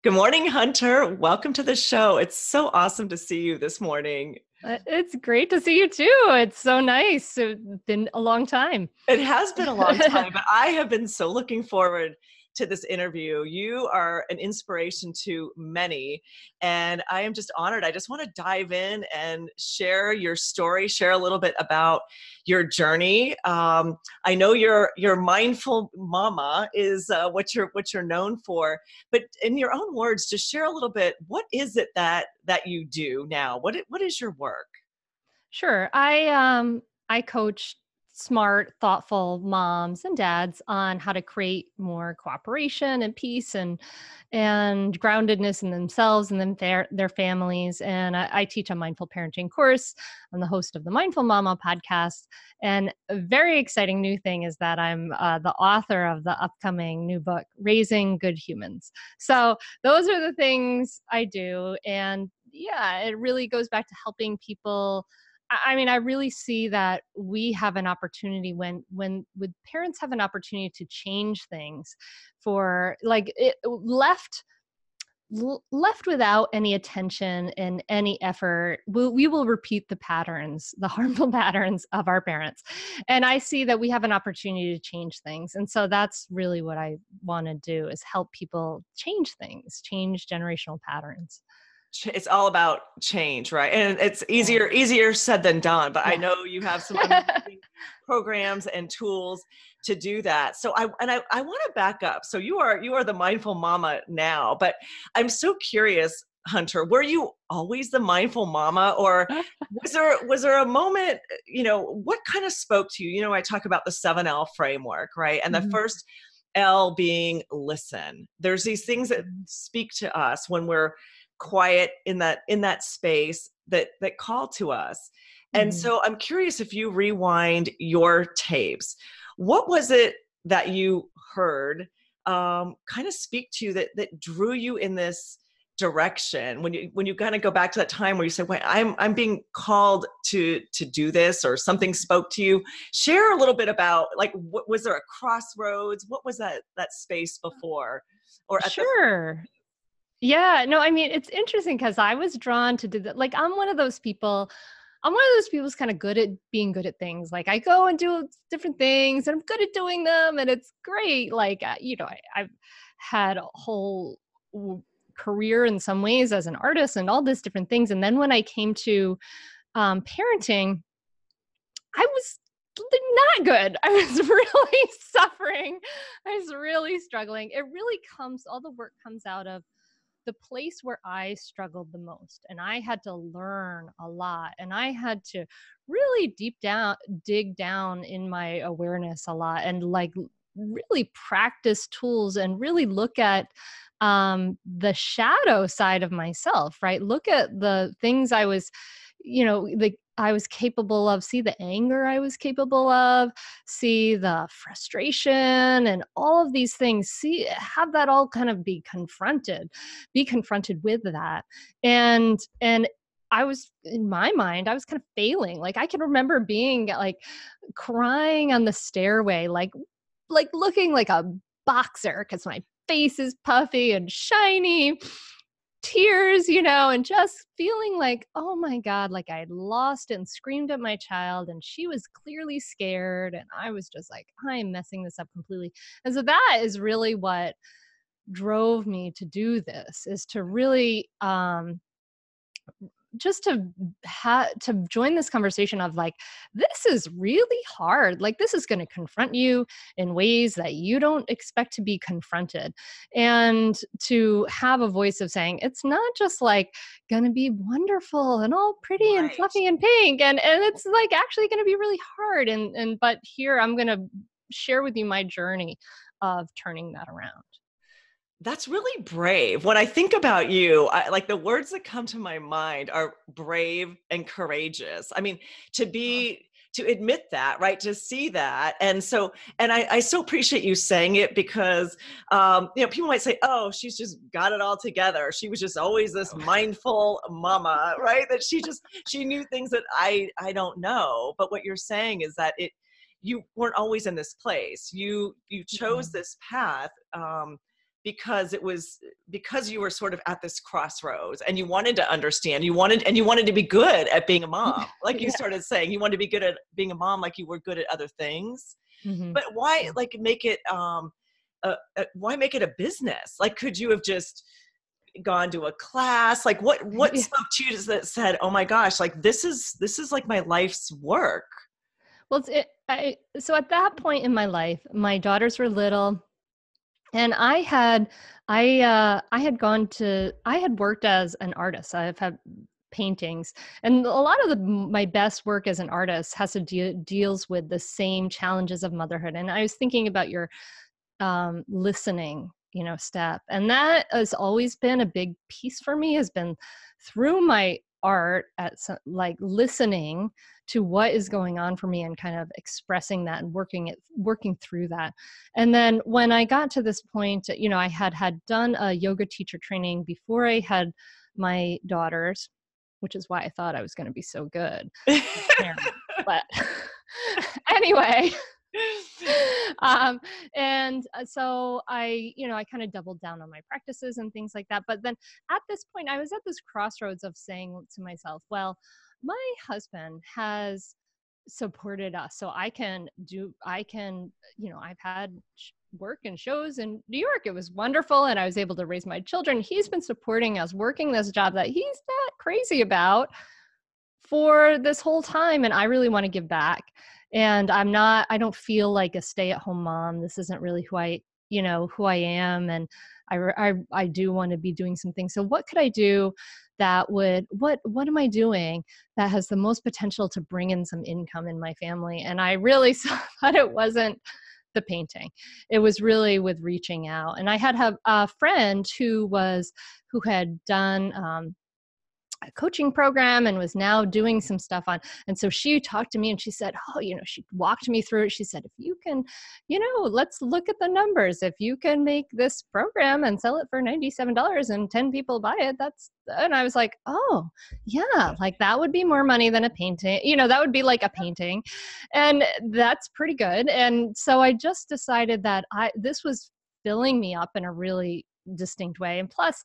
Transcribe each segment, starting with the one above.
Good morning, Hunter. Welcome to the show. It's so awesome to see you this morning. It's great to see you too. It's so nice. It's been a long time. It has been a long time, but I have been so looking forward to this interview. You are an inspiration to many, and I am just honored. I just want to dive in and share your story, share a little bit about your journey. I know your mindful mama is what you're known for, but in your own words, just share a little bit. What is it that you do now? What is your work? Sure. I coach smart, thoughtful moms and dads on how to create more cooperation and peace and groundedness in themselves and then their families. And I teach a mindful parenting course. I'm the host of the Mindful Mama podcast. And a very exciting new thing is that I'm the author of the upcoming new book, Raising Good Humans. So those are the things I do. And yeah, it really goes back to helping people. I mean, I really see that we have an opportunity when parents have an opportunity to change things for like it left without any attention and any effort, we will repeat the patterns, the harmful patterns of our parents. And I see that we have an opportunity to change things. And so that's really what I want to do is help people change things, change generational patterns. It's all about change, right? And it's Yeah. easier said than done, but I Yeah. know you have some amazing programs and tools to do that. So I want to back up. So you are the mindful mama now, but I'm so curious, Hunter, were you always the mindful mama, or was there a moment, what kind of spoke to you? I talk about the 7L framework, right? And the Mhm. first L being listen. There's these things that Mhm. speak to us when we're quiet in that space that call to us. And Mhm. so I'm curious, if you rewind your tapes, what was it that you heard kind of speak to you that drew you in this direction, when you kind of go back to that time where you said, wait, I'm being called to do this, or something spoke to you? Share a little bit about, like, what was there, a crossroads? What was that space before, or at the Sure. Yeah, no, I mean, it's interesting because I was drawn to do that. Like, I'm one of those people who's kind of good at being good at things. Like, I go and do different things and I'm good at doing them and it's great. Like, I've had a whole w- career in some ways as an artist and all these different things. And then when I came to parenting, I was not good. I was really suffering. I was really struggling. All the work comes out of the place where I struggled the most. And I had to learn a lot. And I had to really dig down in my awareness a lot and like really practice tools and really look at the shadow side of myself, right? Look at the things I was, I was capable of, see the anger I was capable of, see the frustration and all of these things, have that all kind of be confronted with that. And I was, in my mind, I was kind of failing. Like I can remember being like crying on the stairway, like looking like a boxer because my face is puffy and shiny, tears, and just feeling like, oh my God, like I had lost it and screamed at my child. And she was clearly scared. And I was just like, I am messing this up completely. And so that is really what drove me to do this, is to really just to join this conversation of like, this is really hard, like this is going to confront you in ways that you don't expect to be confronted, and to have a voice of saying it's not just like going to be wonderful and all pretty and right. fluffy and pink, and it's like actually going to be really hard, and but here I'm going to share with you my journey of turning that around. That's really brave. When I think about you, like, the words that come to my mind are brave and courageous. I mean, to admit that, right? To see that. And so, and I so appreciate you saying it, because, people might say, oh, she's just got it all together. She was just always this mindful mama, right? That she knew things that I don't know. But what you're saying is that you weren't always in this place. You chose Mhm. this path, because it was because you were sort of at this crossroads and you wanted to understand, you wanted to be good at being a mom. Like you Yeah. started saying, you wanted to be good at being a mom, like you were good at other things. Mhm. But why Yeah. like make it, why make it a business? Like, could you have just gone to a class? Like what Yeah. spoke to you that said, oh my gosh, like this is like my life's work? Well, so at that point in my life, my daughters were little, and I had worked as an artist. I've had paintings, and a lot of my best work as an artist has to deals with the same challenges of motherhood. And I was thinking about your listening, step. And that has always been a big piece for me, has been through my art at like listening to what is going on for me and kind of expressing that and working through that. And then when I got to this point, I had done a yoga teacher training before I had my daughters, which is why I thought I was going to be so good as a parent. But anyway, so I kind of doubled down on my practices and things like that. But then at this point, I was at this crossroads of saying to myself, well, my husband has supported us, so I've had work and shows in New York. It was wonderful. And I was able to raise my children. He's been supporting us working this job that he's not crazy about for this whole time. And I really want to give back. And I don't feel like a stay-at-home mom. This isn't really who I am. And I do want to be doing some things. So what could I do what am I doing that has the most potential to bring in some income in my family? And I really thought it wasn't the painting. It was really with reaching out. And I had a friend who had done, a coaching program and was now doing some stuff on. And so she talked to me and she said, oh, she walked me through it. She said, if you can, let's look at the numbers. If you can make this program and sell it for $97 and 10 people buy it, and I was like, oh yeah, like that would be more money than a painting. That would be like a painting, and that's pretty good. And so I just decided that this was filling me up in a really distinct way. And plus,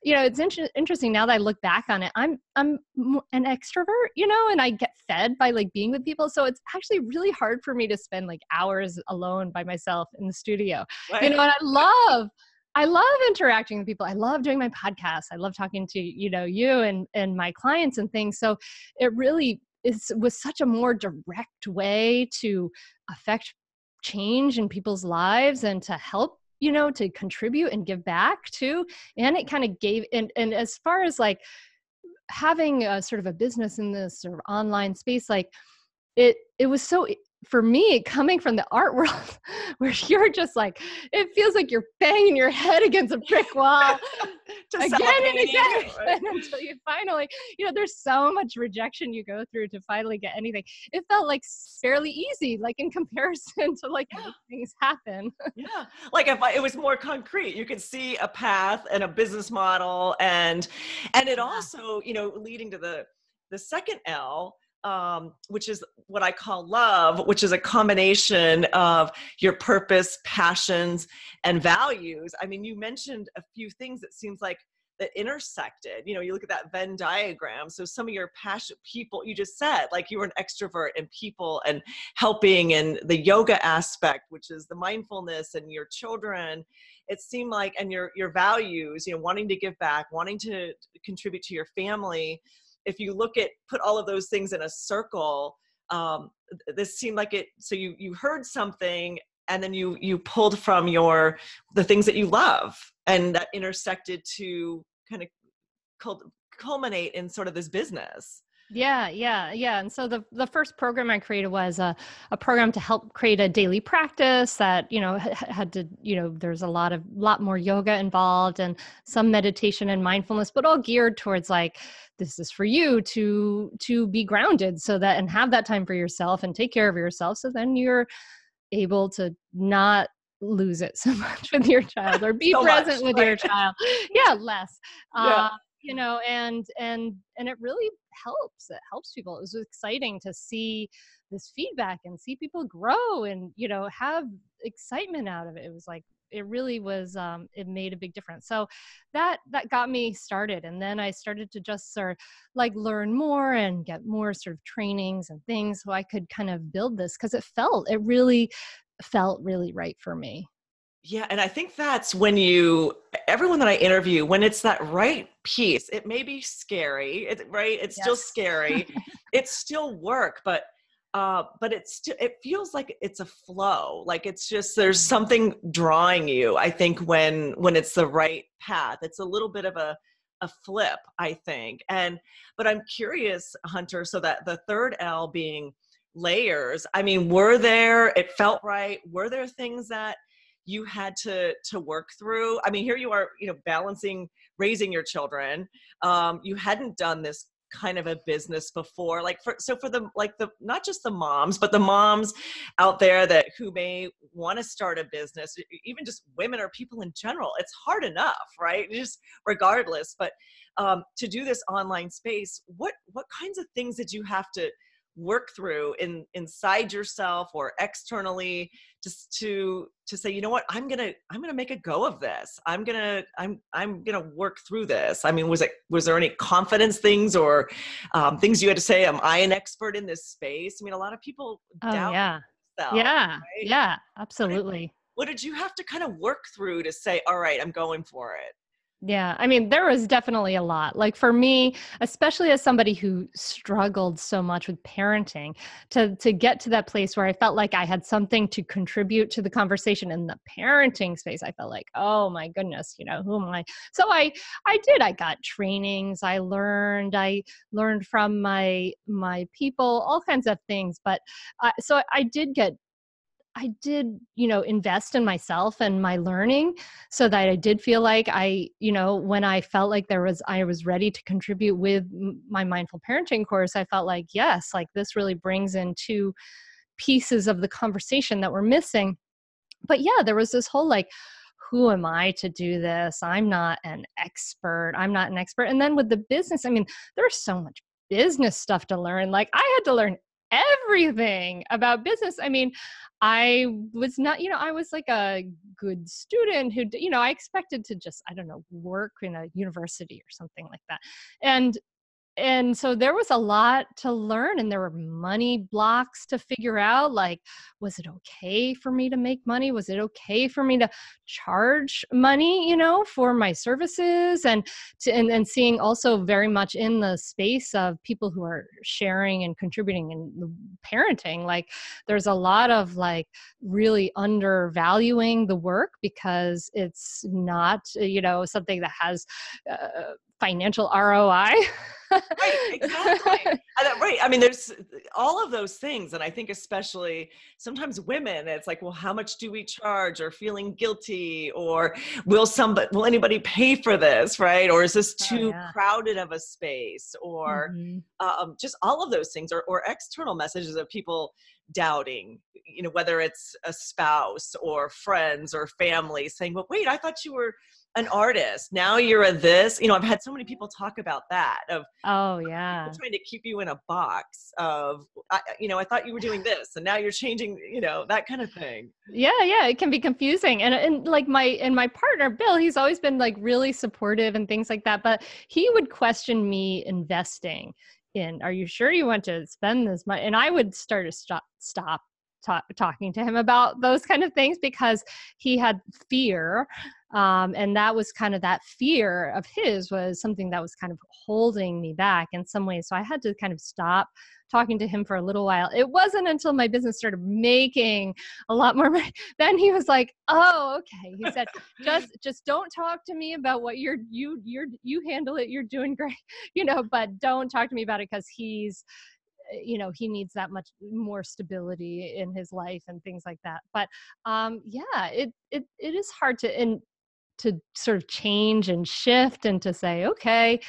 it's interesting now that I look back on it. I'm an extrovert, and I get fed by like being with people. So it's actually really hard for me to spend like hours alone by myself in the studio. Right. And I love interacting with people. I love doing my podcast. I love talking to you and my clients and things. So it really was such a more direct way to affect change in people's lives and to help to contribute and give back too. And it kind of gave, and as far as like having a sort of a business in this sort of online space, like it was so, for me, coming from the art world where you're just like, it feels like you're banging your head against a brick wall again and again, right? Until you finally, there's so much rejection you go through to finally get anything. It felt like fairly easy, like in comparison to like things happen. Yeah. Like it was more concrete, you could see a path and a business model, and it also, leading to the second L, which is what I call love, which is a combination of your purpose, passions, and values. I mean, you mentioned a few things that seems like that intersected. You look at that Venn diagram. So some of your passion people, you just said, like you were an extrovert and people and helping, and the yoga aspect, which is the mindfulness, and your children. It seemed like, and your values, wanting to give back, wanting to contribute to your family. If you put all of those things in a circle, this seemed like it. So you heard something, and then you pulled from the things that you love, and that intersected to kind of culminate in sort of this business. Yeah. And so the first program I created was a program to help create a daily practice that, had to, there's a lot more yoga involved and some meditation and mindfulness, but all geared towards like, this is for you to be grounded and have that time for yourself and take care of yourself. So then you're able to not lose it so much with your child, or be present with your child. Yeah. Less. Yeah. And it really helps. It helps people. It was exciting to see this feedback and see people grow and, have excitement out of it. It was like it really was, it made a big difference. So that got me started. And then I started to just sort of like learn more and get more sort of trainings and things so I could kind of build this, because it really felt really right for me. Yeah. And I think that's when everyone that I interview, when it's that right piece, it may be scary, right? It's still Yes. scary. It's still work, but it feels like it's a flow. Like it's just, there's something drawing you, I think, when it's the right path. It's a little bit of a flip, I think. But I'm curious, Hunter, so that the third L being layers, I mean, it felt right. Were there things that you had to work through? I mean, here you are, balancing raising your children. You hadn't done this kind of a business before, for the not just the moms, but the moms out there who may want to start a business, even just women or people in general. It's hard enough, right? Just regardless, but to do this online space, what kinds of things did you have to work through inside yourself or externally, just to say, you know what, I'm gonna make a go of this. I'm gonna work through this. I mean, was there any confidence things or things you had to say? Am I an expert in this space? I mean, a lot of people Oh doubt yeah. themselves, Yeah. right? Yeah, absolutely. What did you have to kind of work through to say, all right, I'm going for it? Yeah, I mean, there was definitely a lot. Like for me, especially as somebody who struggled so much with parenting, to get to that place where I felt like I had something to contribute to the conversation in the parenting space, I felt like, oh my goodness, who am I? So I did. I got trainings. I learned from my people, all kinds of things. But so I did, invest in myself and my learning, so that I did feel like when I felt like I was ready to contribute with my mindful parenting course, I felt like, yes, like this really brings in two pieces of the conversation that were missing. But yeah, there was this whole like, who am I to do this? I'm not an expert. I'm not an expert. And then with the business, I mean, there's so much business stuff to learn. Like I had to learn everything about business. I mean, I was not, I was like a good student who, I expected to just, I don't know, work in a university or something like that. And so there was a lot to learn, and there were money blocks to figure out. Like, was it okay for me to make money? Was it okay for me to charge money, for my services? And seeing also very much in the space of people who are sharing and contributing in the parenting, like there's a lot of like really undervaluing the work because it's not, something that has financial ROI. Right, exactly. Right. I mean, there's all of those things. And I think especially sometimes women, it's like, well, how much do we charge, or feeling guilty, or will anybody pay for this? Right. Or is this Oh, too yeah. crowded of a space, or Mhm. just all of those things, or external messages of people doubting, whether it's a spouse or friends or family saying, well, wait, I thought you were an artist. Now you're a this. I've had so many people talk about that, of Oh, people yeah. trying to keep you in a box of, I thought you were doing this and now you're changing, that kind of thing. Yeah, yeah, it can be confusing. And like my partner Bill, he's always been like really supportive and things like that, but he would question me investing in, are you sure you want to spend this money? And I would start to stop talking to him about those kind of things, because he had fear. And that was kind of, that fear of his was something that was kind of holding me back in some ways. So I had to kind of stop talking to him for a little while. It wasn't until my business started making a lot more money, then he was like, oh, okay. He said, just don't talk to me about what you handle it. You're doing great, but don't talk to me about it, because he needs that much more stability in his life and things like that. But yeah, it is hard to sort of change and shift and to say, okay,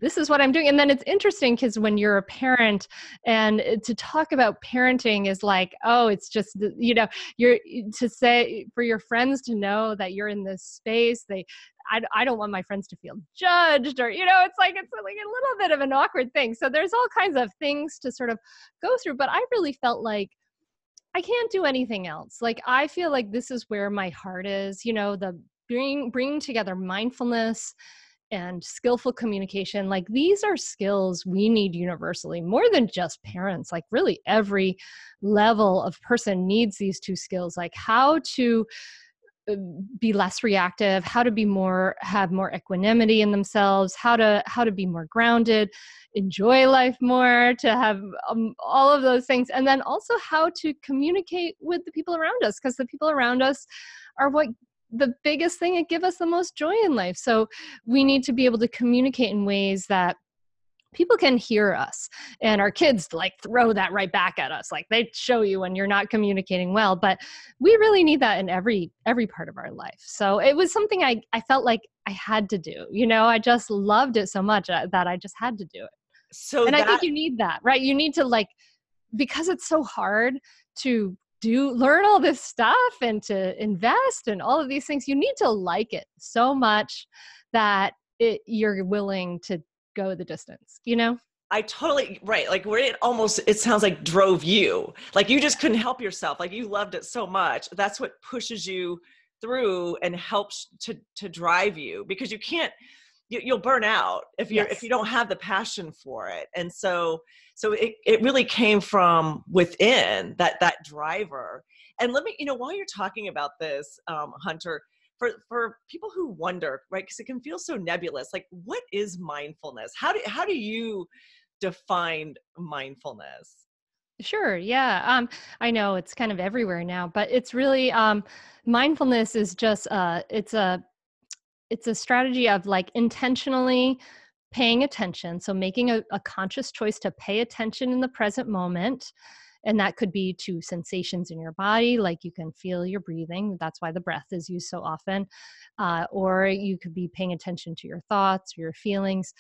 this is what I'm doing. And then it's interesting because when you're a parent, and to talk about parenting is like, oh, it's just, you're to say for your friends to know that you're in this space. I don't want my friends to feel judged, or, it's like a little bit of an awkward thing. So there's all kinds of things to sort of go through. But I really felt like I can't do anything else. Like, I feel like this is where my heart is, the bringing together mindfulness and skillful communication. Like, these are skills we need universally, more than just parents. Like, really every level of person needs these two skills, like how to be less reactive, how to have more equanimity in themselves, how to be more grounded, enjoy life more, to have all of those things. And then also how to communicate with the people around us, because the people around us are what the biggest thing that give us the most joy in life. So we need to be able to communicate in ways that people can hear us, and our kids like throw that right back at us. Like, they show you when you're not communicating well, but we really need that in every part of our life. So it was something I felt like I had to do, I just loved it so much that I just had to do it. So And I think that you need that, right? You need to, like, because it's so hard to learn all this stuff and to invest in all of these things, you need to like it so much that you're willing to go the distance, I totally right. Like where it sounds like drove you. Like you just couldn't help yourself. Like you loved it so much. That's what pushes you through and helps to drive you, because you can't, you'll burn out if Yes. you don't have the passion for it. And so it really came from within, that driver. And let me, while you're talking about this, Hunter, for people who wonder, right, because it can feel so nebulous, like what is mindfulness? How do you define mindfulness? Sure. Yeah. I know it's kind of everywhere now, but it's really, mindfulness is just, it's a strategy of like intentionally paying attention. So making a conscious choice to pay attention in the present moment. And that could be to sensations in your body, like you can feel your breathing. That's why the breath is used so often. Or you could be paying attention to your thoughts or your feelings.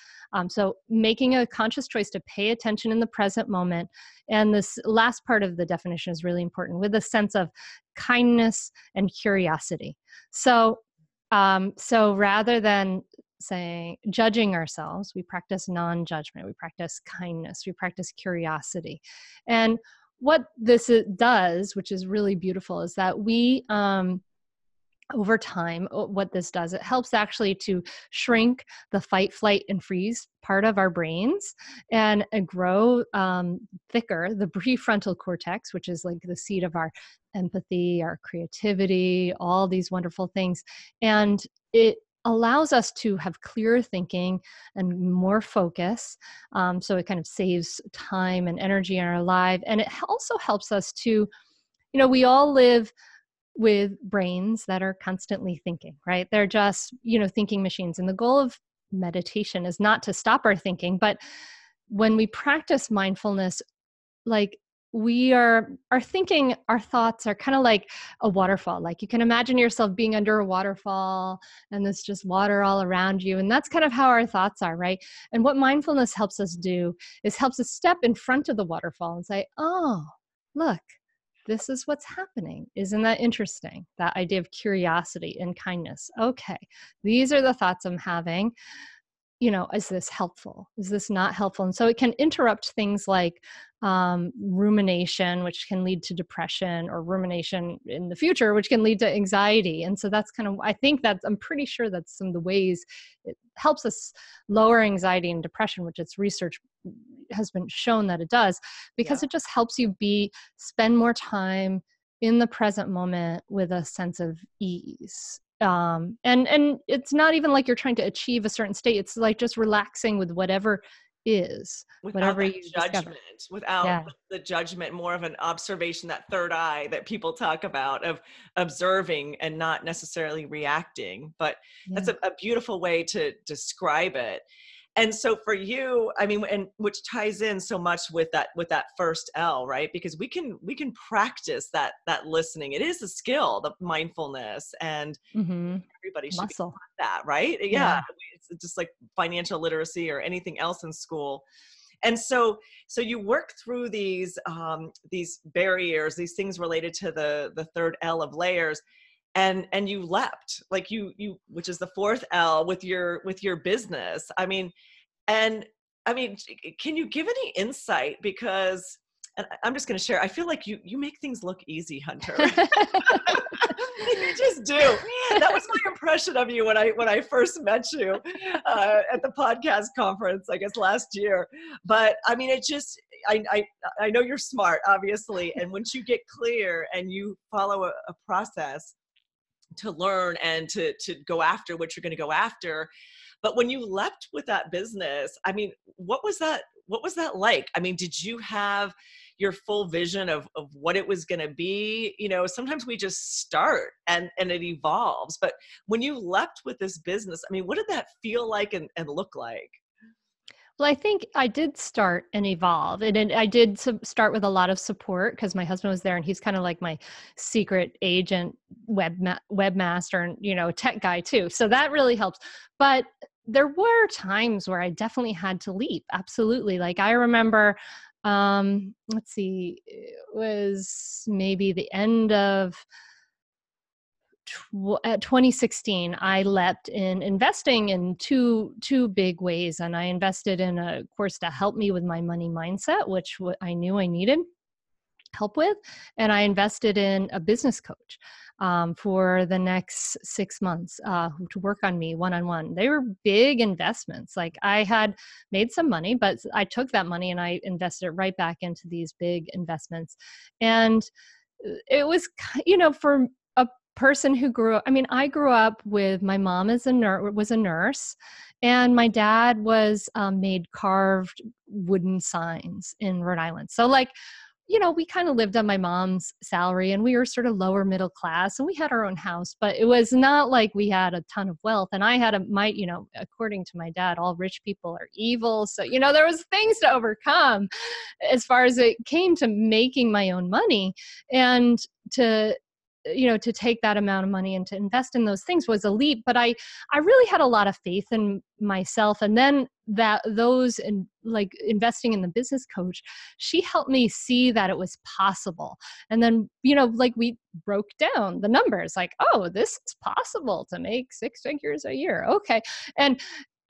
So making a conscious choice to pay attention in the present moment. And this last part of the definition is really important, with a sense of kindness and curiosity. So rather than judging ourselves, we practice non-judgment, we practice kindness, we practice curiosity. And what this does, which is really beautiful, is that we, over time, what this does, it helps actually to shrink the fight, flight, and freeze part of our brains, and grow thicker the prefrontal cortex, which is like the seat of our empathy, our creativity, all these wonderful things. And it allows us to have clearer thinking and more focus. So it kind of saves time and energy in our life. And it also helps us to, we all live with brains that are constantly thinking, right? They're just, thinking machines. And the goal of meditation is not to stop our thinking, but when we practice mindfulness, like our thinking, our thoughts are kind of like a waterfall. Like you can imagine yourself being under a waterfall and there's just water all around you. And that's kind of how our thoughts are, right? And what mindfulness helps us do is helps us step in front of the waterfall and say, oh, look, this is what's happening. Isn't that interesting? That idea of curiosity and kindness. Okay, these are the thoughts I'm having. Is this helpful? Is this not helpful? And so it can interrupt things like rumination, which can lead to depression, or rumination in the future, which can lead to anxiety. And so that's kind of, I'm pretty sure that's some of the ways it helps us lower anxiety and depression, which its research has been shown that it does, because it just helps you spend more time in the present moment with a sense of ease. And it's not even like you're trying to achieve a certain state. It's like just relaxing with whatever is, Without whatever that you judgment, discover. without Yeah. the judgment, more of an observation, that third eye that people talk about, of observing and not necessarily reacting. But that's Yeah. a beautiful way to describe it. And so for you, I mean, and which ties in so much with that first L, right? Because we can practice that listening. It is a skill, the mindfulness, and Mm-hmm. everybody should be Muscle. taught that, right? Yeah, Yeah. it's just like financial literacy or anything else in school. And so you work through these barriers, these things related to the third L of layers, and you leapt, like you which is the fourth L with your business. I mean, can you give any insight? Because I'm just going to share, I feel like you make things look easy, Hunter. You just do. That was my impression of you when I first met you at the podcast conference, I guess last year. But I mean, it just, I know you're smart, obviously. And once you get clear and you follow a process to learn and to go after what you're going to go after. But when you leapt with that business, I mean, what was that like? I mean, did you have your full vision of what it was going to be? You know, sometimes we just start and it evolves. But when you leapt with this business, I mean, what did that feel like and look like? Well, I think I did start and evolve, and I did start with a lot of support because my husband was there, and he's kind of like my secret agent, webmaster, and tech guy too. So that really helps. But there were times where I definitely had to leap. Absolutely. Like I remember, let's see, it was maybe the end of 2016, I leapt in investing in two big ways. And I invested in a course to help me with my money mindset, which I knew I needed help with. And I invested in a business coach for the next 6 months to work on me one-on-one. They were big investments. Like I had made some money, but I took that money and I invested it right back into these big investments. And it was, for a person who grew up, I mean, I grew up with my mom was a nurse, and my dad made carved wooden signs in Rhode Island. So like, we kind of lived on my mom's salary, and we were sort of lower middle class, and we had our own house, but it was not like we had a ton of wealth. And I had according to my dad, all rich people are evil. So, there was things to overcome as far as it came to making my own money, and to take that amount of money and to invest in those things was a leap. But I really had a lot of faith in myself. And then like investing in the business coach, she helped me see that it was possible. And then, like we broke down the numbers, like, oh, this is possible to make 6 figures a year. Okay. And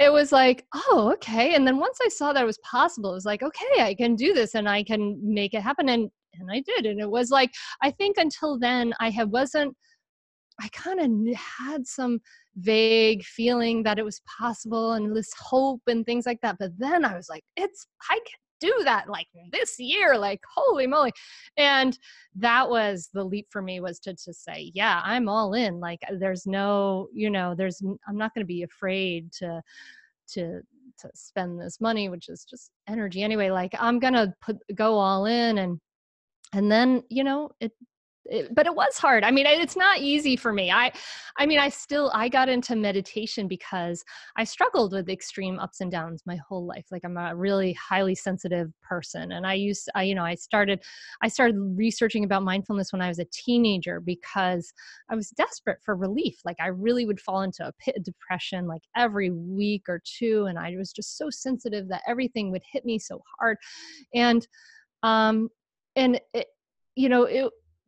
it was like, oh, okay. And then once I saw that it was possible, it was like, okay, I can do this and I can make it happen. And I did. And it was like, I think until then I kind of had some vague feeling that it was possible and this hope and things like that. But then I was like, I can do that like this year, like, holy moly. And that was the leap for me, was to say, yeah, I'm all in. Like there's no, I'm not going to be afraid to spend this money, which is just energy anyway. Like I'm going to go all in. And then, but it was hard. I mean, it's not easy for me. I got into meditation because I struggled with extreme ups and downs my whole life. Like I'm a really highly sensitive person. And I started researching about mindfulness when I was a teenager because I was desperate for relief. Like I really would fall into a pit of depression like every week or two. And I was just so sensitive that everything would hit me so hard. And,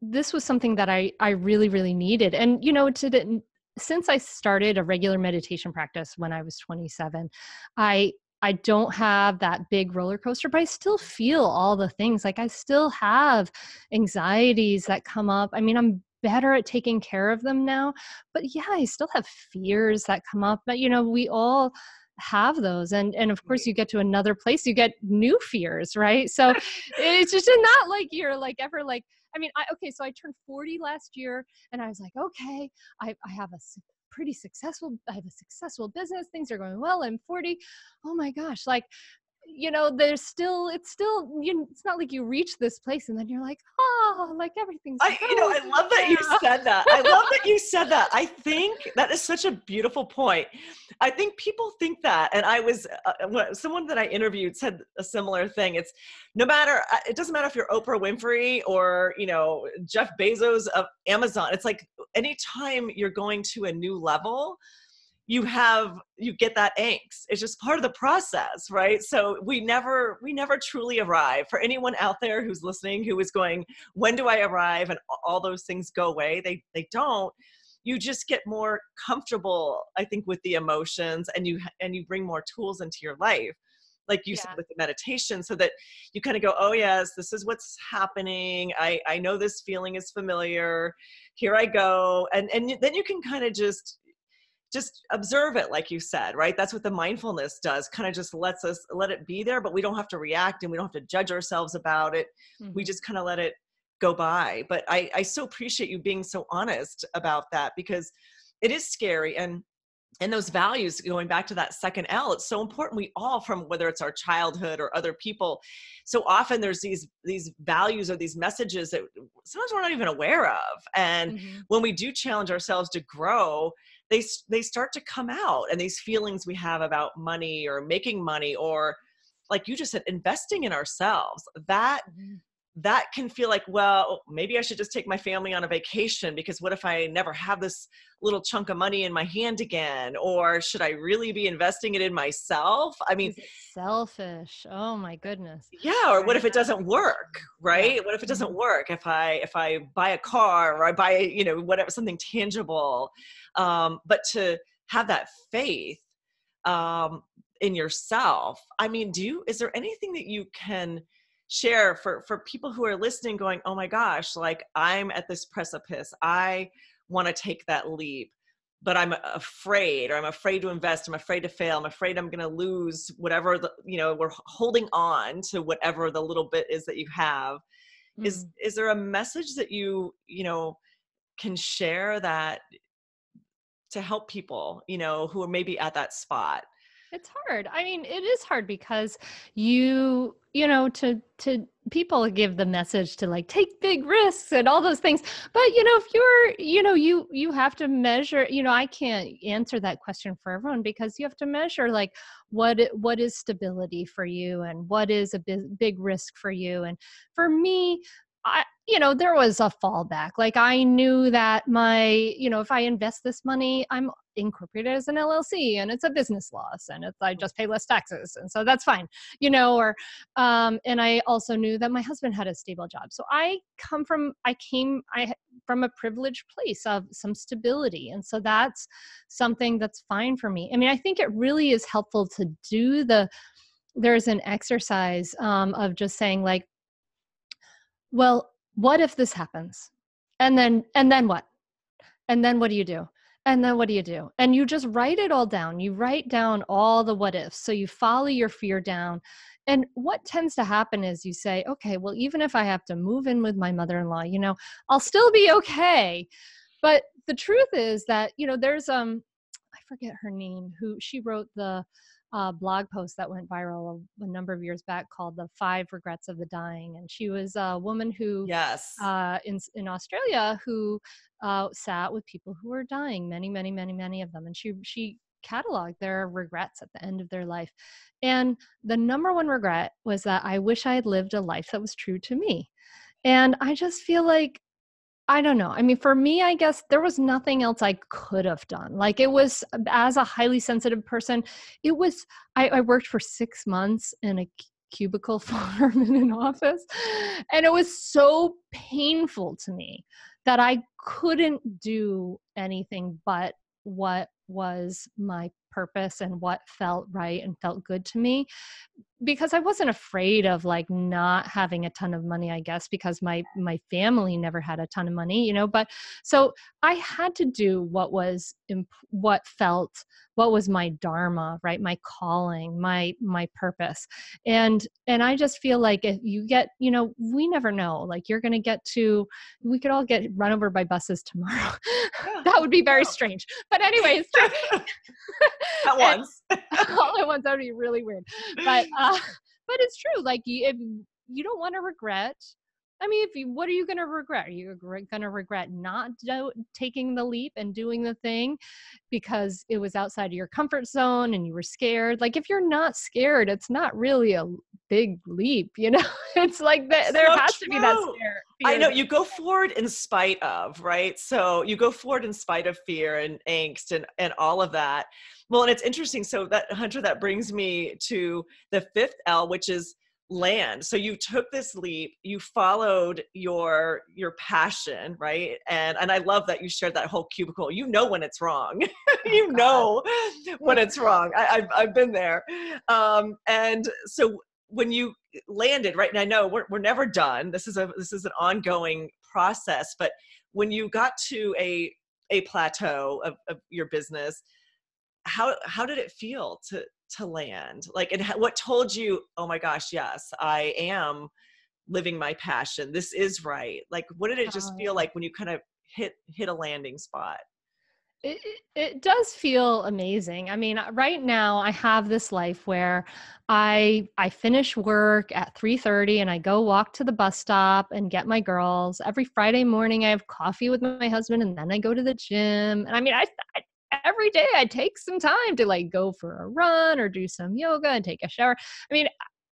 this was something that I really, really needed. And, since I started a regular meditation practice when I was 27, I don't have that big roller coaster, but I still feel all the things. Like I still have anxieties that come up. I mean, I'm better at taking care of them now, but yeah, I still have fears that come up. But, we all have those. And of course you get to another place, you get new fears, right? So it's just not like you're like ever like, so I turned 40 last year and I was like, okay, I have a successful business. Things are going well. I'm 40. Oh my gosh. Like, it's not like you reach this place and then you're like, oh, like everything's I love that you said that. I love that you said that. I think that is such a beautiful point. I think people think that, and I was, someone that I interviewed said a similar thing. It doesn't matter if you're Oprah Winfrey or, Jeff Bezos of Amazon. It's like anytime you're going to a new level, you get that angst. It's just part of the process, right? So we never truly arrive. For anyone out there who's listening, who is going, when do I arrive? And all those things go away. They don't. You just get more comfortable, I think, with the emotions, and you bring more tools into your life. like you said, Yeah. with the meditation, so that you kind of go, oh yes, this is what's happening. I know this feeling is familiar. Here I go. And then you can kind of just observe it, like you said, right? That's what the mindfulness does, kind of just lets us let it be there, but we don't have to react and we don't have to judge ourselves about it. We Mhm. just kind of let it go by. But I so appreciate you being so honest about that, because it is scary. And those values, going back to that second L, it's so important. We all, from whether it's our childhood or other people, so often there's these values or these messages that sometimes we're not even aware of. And Mhm. when we do challenge ourselves to grow, they start to come out. And these feelings we have about money or making money, or like you just said, investing in ourselves, Mhm. that can feel like, well, maybe I should just take my family on a vacation, because what if I never have this little chunk of money in my hand again? Or should I really be investing it in myself? I mean, Is it selfish? Oh my goodness. yeah. Or what Right. if it That's a doesn't big work? question. Yeah. Right? What if it doesn't Mhm. work? If I buy a car, or I buy, whatever, something tangible. But to have that faith um, in yourself. I mean, is there anything that you can share for people who are listening going, oh my gosh, like I'm at this precipice. I want to take that leap, but I'm afraid, or I'm afraid to invest. I'm afraid to fail. I'm afraid I'm going to lose whatever we're holding on to whatever the little bit is that you have. Is, Mm. is there a message that can share that to help people, who are maybe at that spot? It's hard. I mean, it is hard because to people give the message to like take big risks and all those things. But if you have to measure, I can't answer that question for everyone, because you have to measure like what is stability for you and what is a big risk for you. And for me, there was a fallback. Like I knew that if I invest this money, I'm incorporated as an LLC and it's a business loss and I just pay less taxes. And so that's fine, and I also knew that my husband had a stable job. So I came from a privileged place of some stability. And so that's something that's fine for me. I mean, I think it really is helpful to there's an exercise of just saying like, well, what if this happens? And then what? And then what do you do? And then what do you do? And you just write it all down. You write down all the what ifs. So you follow your fear down. And what tends to happen is you say, okay, well, even if I have to move in with my mother-in-law, I'll still be okay. But the truth is that, there's I forget her name, who she wrote the blog post that went viral a number of years back called "The 5 Regrets of the Dying," and she was a woman who Yes. in Australia who sat with people who were dying, many, many, many, many of them, and she cataloged their regrets at the end of their life. And the number one regret was that I wish I had lived a life that was true to me. And I just feel like I don't know. I mean, for me, I guess there was nothing else I could have done. Like it was, as a highly sensitive person, it was, I worked for 6 months in a cubicle farm in an office. And it was so painful to me that I couldn't do anything but what was my purpose and what felt right and felt good to me, because I wasn't afraid of like not having a ton of money, I guess, because my family never had a ton of money, but so I had to do what was my dharma, right? My calling, my purpose. And I just feel like if you get, we never know, like we could all get run over by buses tomorrow. Yeah. That would be very strange. But anyway, it's true. At And once. all at once, that would be really weird. But it's true. Like if you don't want to regret, I mean, what are you going to regret? Are you going to regret not taking the leap and doing the thing because it was outside of your comfort zone and you were scared? Like if you're not scared, it's not really a big leap, It's like there So has to be that true. I fear know there. you go forward in spite of, right? So you go forward in spite of fear and angst and all of that. Well, and it's interesting. So that, Hunter, that brings me to the fifth L, which is land. So you took this leap, you followed your passion, right? And I love that you shared that whole cubicle. You know when it's wrong. Oh You God. know when it's wrong. I've been there. And so when you landed, right, and I know we're never done. This is an ongoing process, but when you got to a plateau of your business, how did it feel to land? Like, and what told you, oh my gosh, yes, I am living my passion. This is right. Like, what did it just Oh, feel yeah. like when you kind of hit a landing spot? It does feel amazing. I mean, right now I have this life where I finish work at 3:30 and I go walk to the bus stop and get my girls. Every Friday morning I have coffee with my husband and then I go to the gym. And I mean, I every day I take some time to like go for a run or do some yoga and take a shower. I mean,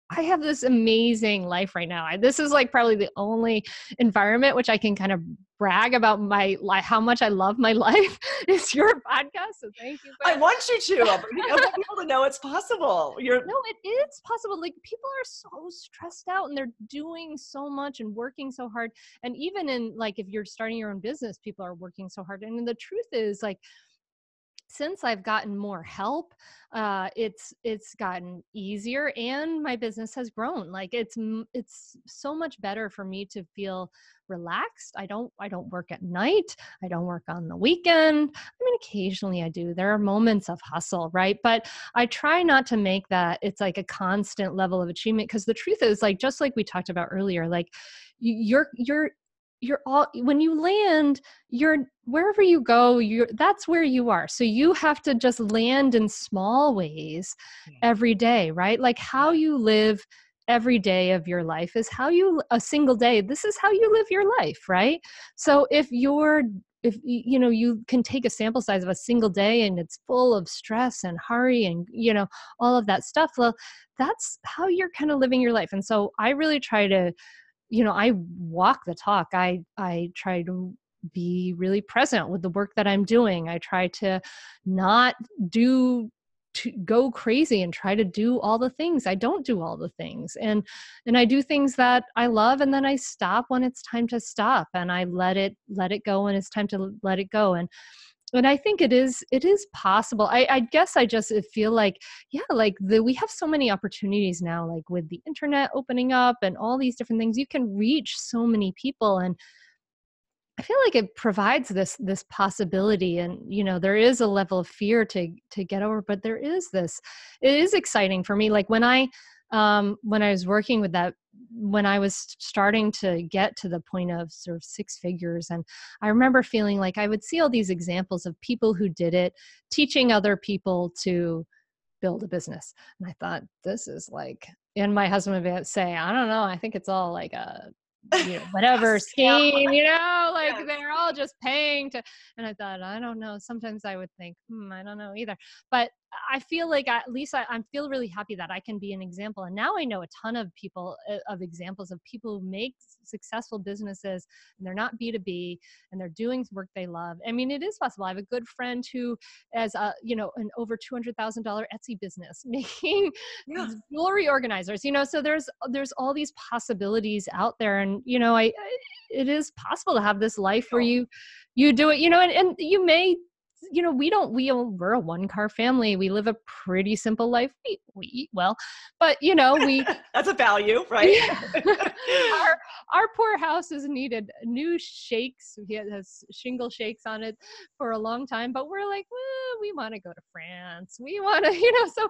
I have this amazing life right now. This is like probably the only environment which I can kind of brag about my life, how much I love my life is your podcast. So thank you, I Gwen. want you to. I want people to know it's possible. No, it is possible. Like people are so stressed out and they're doing so much and working so hard. And even in like, if you're starting your own business, people are working so hard. And the truth is like, since I've gotten more help, it's gotten easier, and my business has grown. Like it's so much better for me to feel relaxed. I don't work at night. I don't work on the weekend. I mean, occasionally I do. There are moments of hustle, right? But I try not to make that it's like a constant level of achievement, because the truth is, like just like we talked about earlier, like you're all, when you land, you're wherever you go, that's where you are. So you have to just land in small ways every day, right? Like how you live every day of your life is how you, a single day, this is how you live your life, right? So if you know, you can take a sample size of a single day and it's full of stress and hurry and, you know, all of that stuff, well, that's how you're kind of living your life. And so I really try to, you know, I walk the talk. I try to be really present with the work that I'm doing. I try to not to go crazy and try to do all the things. I don't do all the things. And I do things that I love, and then I stop when it's time to stop, and I let it go when it's time to let it go. And I think it is possible. I guess I just feel like, yeah, like we have so many opportunities now, like with the internet opening up and all these different things, you can reach so many people. And I feel like it provides this possibility. And, you know, there is a level of fear to get over, but there is this, it is exciting for me. Like when I was working with that, when I was starting to get to the point of sort of six figures, and I remember feeling like I would see all these examples of people who did it, teaching other people to build a business. And I thought, this is like, and my husband would say, I don't know, I think it's all like a, you know, whatever Scam. scheme, you know, like Yes. they're all just paying to, and I thought, I don't know. Sometimes I would think, I don't know either. But I feel like at least I feel really happy that I can be an example. And now I know a ton of people, of examples of people who make successful businesses, and they're not B2B, and they're doing work they love. I mean, it is possible. I have a good friend who has you know, an over $200,000 Etsy business making Yeah. jewelry organizers, you know, so there's all these possibilities out there. And, you know, it is possible to have this life where you do it, you know, and you may, you know, we're a one-car family. We live a pretty simple life. We eat well, but you know, That's a value, right? our poor house has needed new shakes. It has shingle shakes on it for a long time, but we're like, well, we want to go to France. We want to, you know, so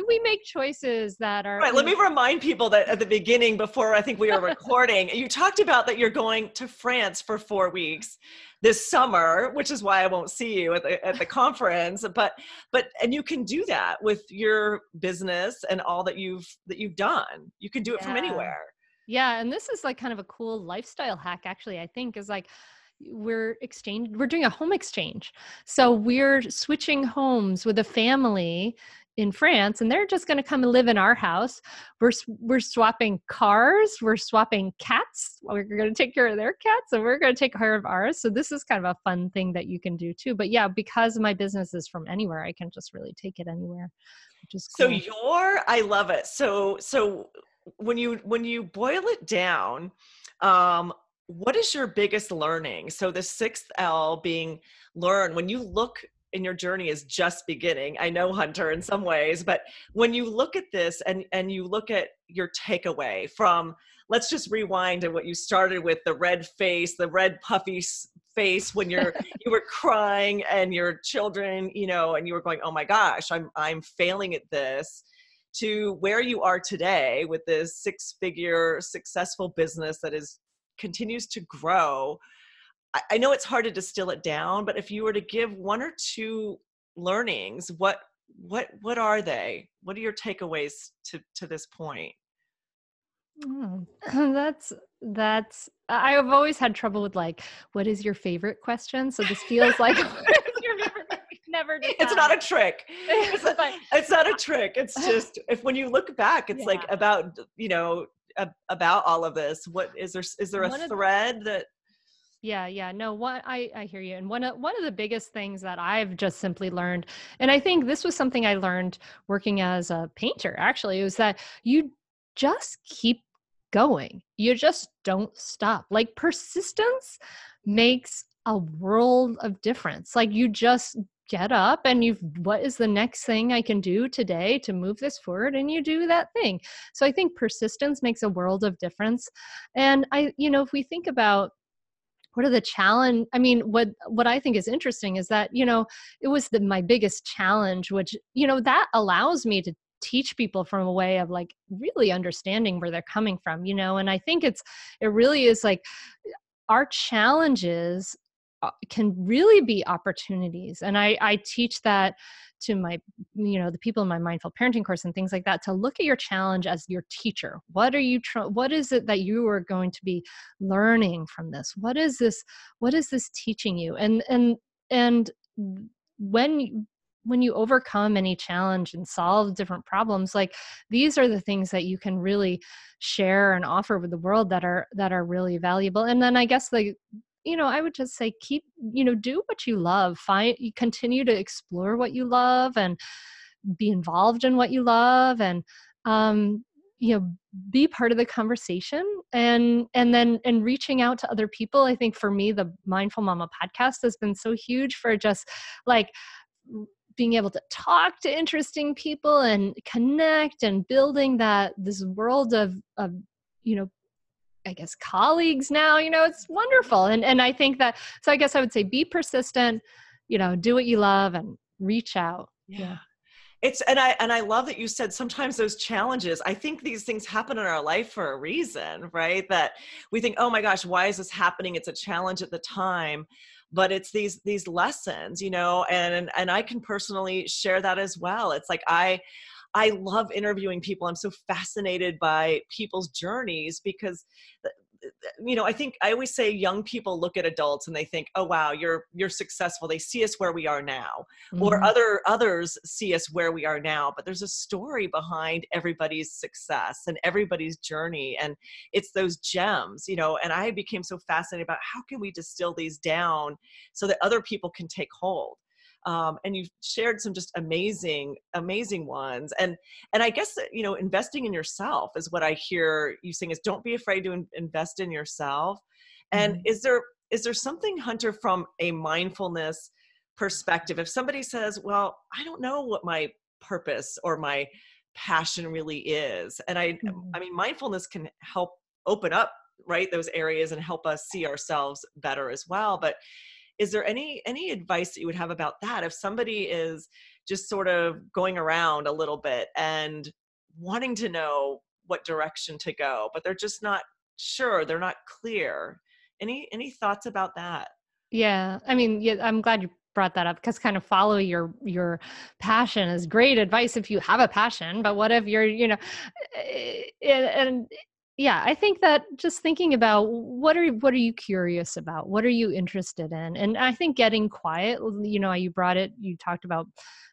we make choices that are, Right. Let me remind people that at the beginning, before I think we were recording, you talked about that you're going to France for 4 weeks this summer, which is why I won't see you at the conference. But and you can do that with your business and all that you've done. You can do it from yeah. anywhere. Yeah. And this is like kind of a cool lifestyle hack, actually, I think, is like we're doing a home exchange. So we're switching homes with a family in France, and they're just going to come and live in our house. We're swapping cars. We're swapping cats. We're going to take care of their cats, and we're going to take care of ours. So this is kind of a fun thing that you can do too. But yeah, because my business is from anywhere, I can just really take it anywhere, which is So cool. I love it. So when you boil it down, um, what is your biggest learning? So the sixth L being learn. When you look in your journey is just beginning. I know, Hunter, in some ways, but when you look at this and you look at your takeaway from, let's just rewind to what you started with, the red face, the red puffy face when you were crying and your children, and you were going, oh my gosh, I'm failing at this, to where you are today with this six-figure successful business that continues to grow. I know it's hard to distill it down, but if you were to give one or two learnings, what are they? What are your takeaways to this point? Oh, I've always had trouble with like, what is your favorite question? So this feels like, what is your favorite? Never decide. It's not a trick. It's not a trick. It's just, when you look back, it's like about, about all of this. What is there a thread that? Yeah. No, I hear you. And one of the biggest things that I've just simply learned, and I think this was something I learned working as a painter, actually, is that you just keep going. You just don't stop. Like, persistence makes a world of difference. Like, you just get up and what is the next thing I can do today to move this forward? And you do that thing. So I think persistence makes a world of difference. And if we think about what are the challenge, I mean, what I think is interesting is that, it was my biggest challenge, which, that allows me to teach people from a way of like really understanding where they're coming from, and I think it really is like our challenges can really be opportunities. And I teach that to my, the people in my mindful parenting course and things like that, to look at your challenge as your teacher. What is it that you are going to be learning from this? What is this teaching you? And when you overcome any challenge and solve different problems, like, these are the things that you can really share and offer with the world that are really valuable. And then I guess I would just say do what you love. You continue to explore what you love and be involved in what you love, and be part of the conversation, and reaching out to other people. I think for me, the Mindful Mama podcast has been so huge for just like being able to talk to interesting people and connect and building this world of I guess colleagues now, it's wonderful. And I think that, so I guess I would say be persistent, do what you love and reach out. Yeah. I love that you said sometimes those challenges, I think these things happen in our life for a reason, right? That we think, oh my gosh, why is this happening? It's a challenge at the time, but it's these lessons, and I can personally share that as well. It's like, I love interviewing people. I'm so fascinated by people's journeys because, I think I always say young people look at adults and they think, oh, wow, you're successful. They see us where we are now, or others see us where we are now. But there's a story behind everybody's success and everybody's journey. And it's those gems, and I became so fascinated about how can we distill these down so that other people can take hold. And you've shared some just amazing ones. And I guess that, investing in yourself is what I hear you saying, is don't be afraid to invest in yourself. And is there something, Hunter, from a mindfulness perspective, if somebody says, well, I don't know what my purpose or my passion really is. And I mean, mindfulness can help open up, right, those areas and help us see ourselves better as well. But is there any advice that you would have about that? If somebody is just sort of going around a little bit and wanting to know what direction to go, but they're just not sure, they're not clear. Any thoughts about that? Yeah. I mean, yeah, I'm glad you brought that up, because kind of follow your passion is great advice if you have a passion, but what if you're, and yeah, I think that just thinking about what are you curious about? What are you interested in? And I think getting quiet, you talked about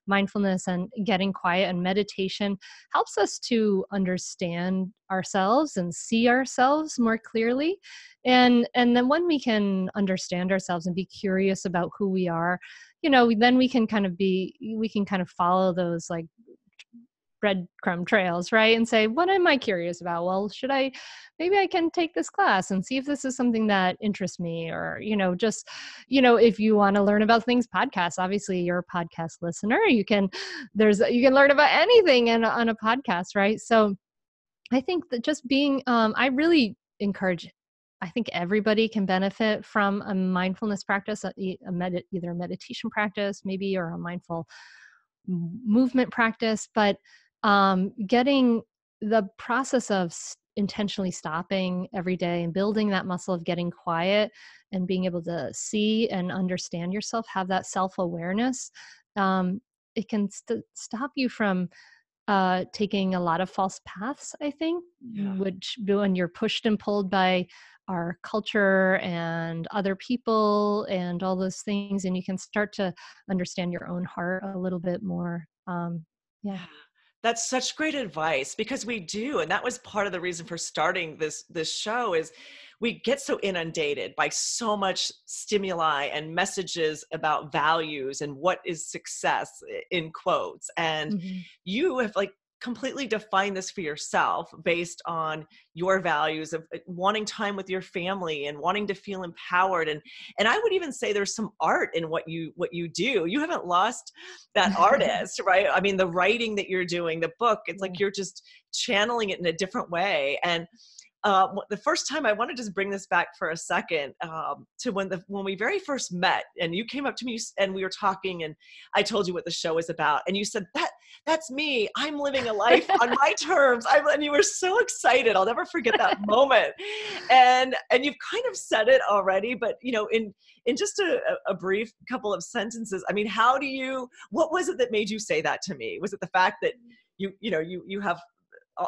mindfulness, and getting quiet and meditation helps us to understand ourselves and see ourselves more clearly. And then when we can understand ourselves and be curious about who we are, then we can kind of follow those like breadcrumb trails, right? And say, what am I curious about? Well, maybe I can take this class and see if this is something that interests me, or, just, if you want to learn about things, podcasts, obviously you're a podcast listener. You can learn about anything on a podcast, right? So I think that just being, I really encourage, I think everybody can benefit from a mindfulness practice, either a meditation practice, maybe, or a mindful movement practice. But getting the process of intentionally stopping every day and building that muscle of getting quiet and being able to see and understand yourself, have that self-awareness, it can stop you from taking a lot of false paths, I think, Yeah. which when you're pushed and pulled by our culture and other people and all those things, and you can start to understand your own heart a little bit more. Yeah. Yeah. That's such great advice, because we do. And that was part of the reason for starting this show is we get so inundated by so much stimuli and messages about values and what is success in quotes. And Mhm. you have like completely defined this for yourself based on your values of wanting time with your family and wanting to feel empowered. And I would even say there's some art in what you do. You haven't lost that artist, right? I mean, the writing that you're doing, the book, it's like Yeah. you're just channeling it in a different way. And the first time, I want to just bring this back for a second, to when we very first met, and you came up to me and we were talking, and I told you what the show is about, and you said, that's me. I'm living a life on my terms. And you were so excited. I'll never forget that moment. And you've kind of said it already, but in just a brief couple of sentences, I mean, what was it that made you say that to me? Was it the fact that you have,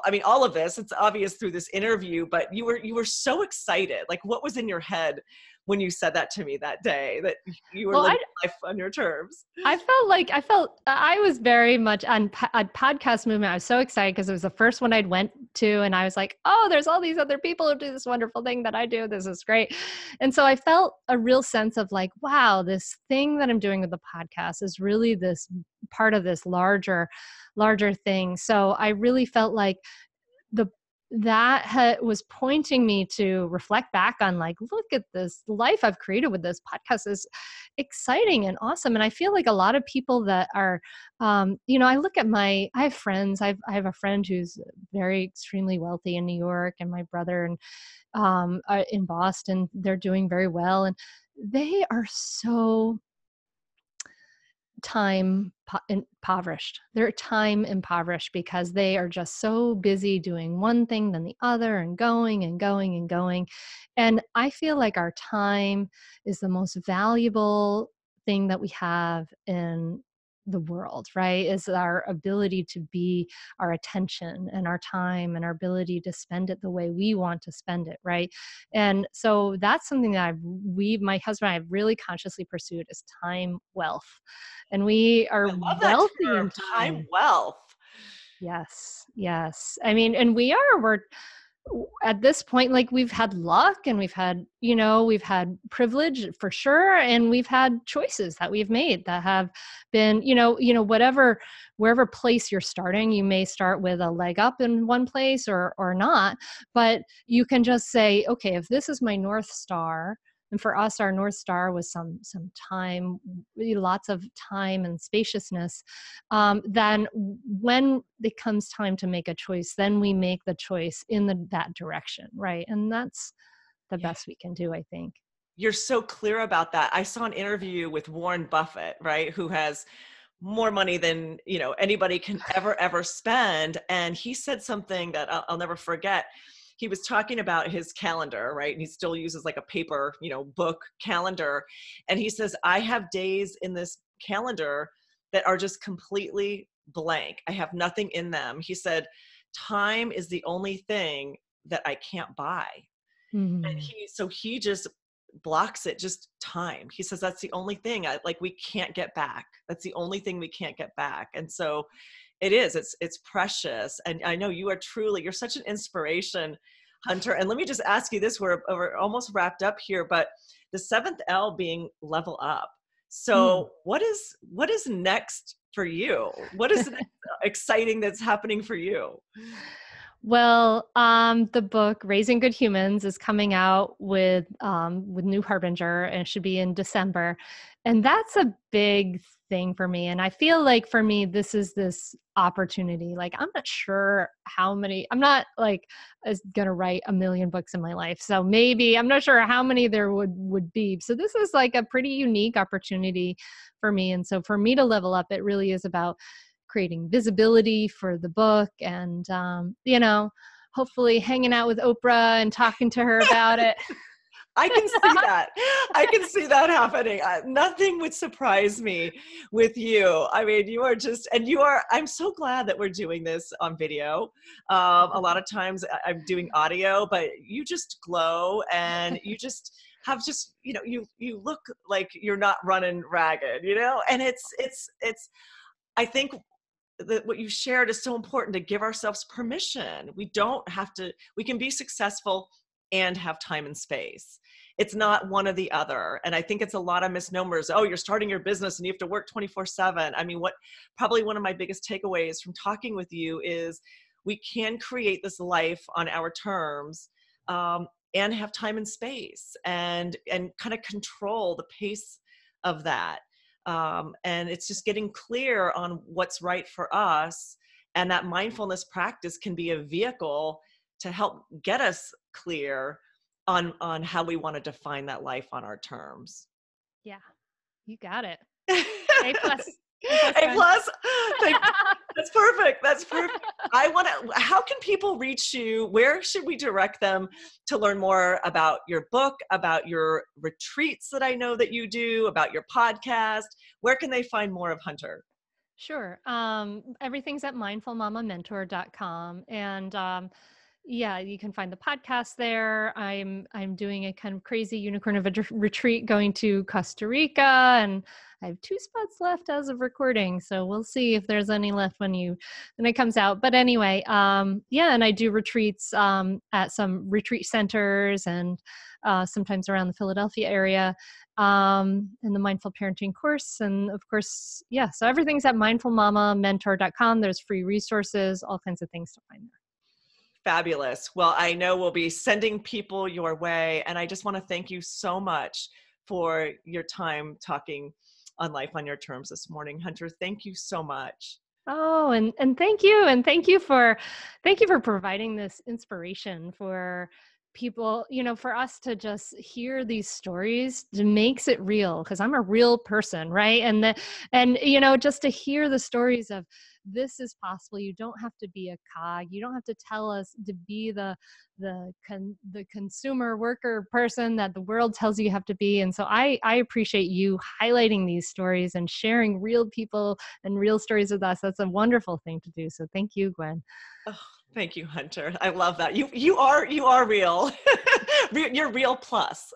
I mean, all of this, it's obvious through this interview, but you were so excited. Like, what was in your head when you said that to me that day, that you were Well, living life on your terms? I was very much on podcast movement. I was so excited because it was the first one I'd went to, and I was like, oh, there's all these other people who do this wonderful thing that I do. This is great. And so I felt a real sense of like, wow, this thing that I'm doing with the podcast is really this part of this larger thing. So I really felt like was pointing me to reflect back on, like, look at this life I've created with this podcast is exciting and awesome. And I feel like a lot of people that are, I have friends. I have a friend who's very extremely wealthy in New York, and my brother and in Boston. They're doing very well, and they are so impoverished. They're time impoverished because they are just so busy doing one thing then the other, and going and going and going. And I feel like our time is the most valuable thing that we have in the world, right? Is our ability to be, our attention and our time and our ability to spend it the way we want to spend it, right? And so that's something that my husband and I have really consciously pursued, is time wealth. And we are I love that wealthy term, in time time. wealth. Yes, yes. I mean, and we're at this point, like, we've had luck, and we've had privilege for sure, and we've had choices that we've made that have been, wherever place you're starting, you may start with a leg up in one place or not, but you can just say, okay, if this is my North Star. And for us, our North Star was some time, lots of time and spaciousness. Then when it comes time to make a choice, then we make the choice in that direction, right? And that's the Yeah. best we can do, I think. You're so clear about that. I saw an interview with Warren Buffett, right, who has more money than anybody can ever spend, and he said something that I'll never forget. He was talking about his calendar, right? And he still uses like a paper, book calendar. And he says, I have days in this calendar that are just completely blank. I have nothing in them. He said, time is the only thing that I can't buy. And Mhm. he just blocks it, just time. He says, that's the only thing we can't get back. That's the only thing we can't get back. And so it's precious. And I know you're such an inspiration, Hunter. And let me just ask you this, we're almost wrapped up here, but the seventh L being level up. Mm. So what is next for you? What is it exciting that's happening for you? Well, the book Raising Good Humans is coming out with New Harbinger, and it should be in December. And that's a big thing for me. And I feel like for me, this opportunity. Like, I'm not sure how many, I'm not like going to write a million books in my life. So maybe I'm not sure how many there would be. So this is like a pretty unique opportunity for me. And so for me to level up, it really is about creating visibility for the book and, hopefully hanging out with Oprah and talking to her about it. I can see that. I can see that happening. Nothing would surprise me with you. I mean, you are just, and you are, I'm so glad that we're doing this on video. A lot of times I'm doing audio, but you just glow and you just have just, you look like you're not running ragged, and it's, I think that what you shared is so important, to give ourselves permission. We don't have to, we can be successful and have time and space. It's not one or the other. And I think it's a lot of misnomers. Oh, you're starting your business and you have to work 24/7. I mean, probably one of my biggest takeaways from talking with you is we can create this life on our terms, and have time and space and kind of control the pace of that. And it's just getting clear on what's right for us. And that mindfulness practice can be a vehicle to help get us clear on how we want to define that life on our terms. Yeah, you got it. A plus. A plus. That's perfect. That's perfect. How can people reach you? Where should we direct them to learn more about your book, about your retreats that I know that you do, about your podcast? Where can they find more of Hunter? Sure. Everything's at mindfulmamamentor.com. And yeah, you can find the podcast there. I'm doing a kind of crazy unicorn of a retreat going to Costa Rica, and I have 2 spots left as of recording. So we'll see if there's any left when it comes out. But anyway, yeah, and I do retreats at some retreat centers and sometimes around the Philadelphia area, and the mindful parenting course. And of course, yeah, so everything's at mindfulmamamentor.com. There's free resources, all kinds of things to find there. Fabulous. Well, I know we'll be sending people your way. And I just want to thank you so much for your time talking on Life on Your Terms this morning. Hunter, thank you so much. Oh, and thank you. And thank you for providing this inspiration for people, for us to just hear these stories. It makes it real, because I'm a real person, right? And just to hear the stories of this is possible. You don't have to be a cog. You don't have to tell us to be the consumer worker person that the world tells you have to be. And so I appreciate you highlighting these stories and sharing real people and real stories with us. That's a wonderful thing to do. So thank you, Gwen. Oh, thank you, Hunter. I love that. You are real. You're real plus.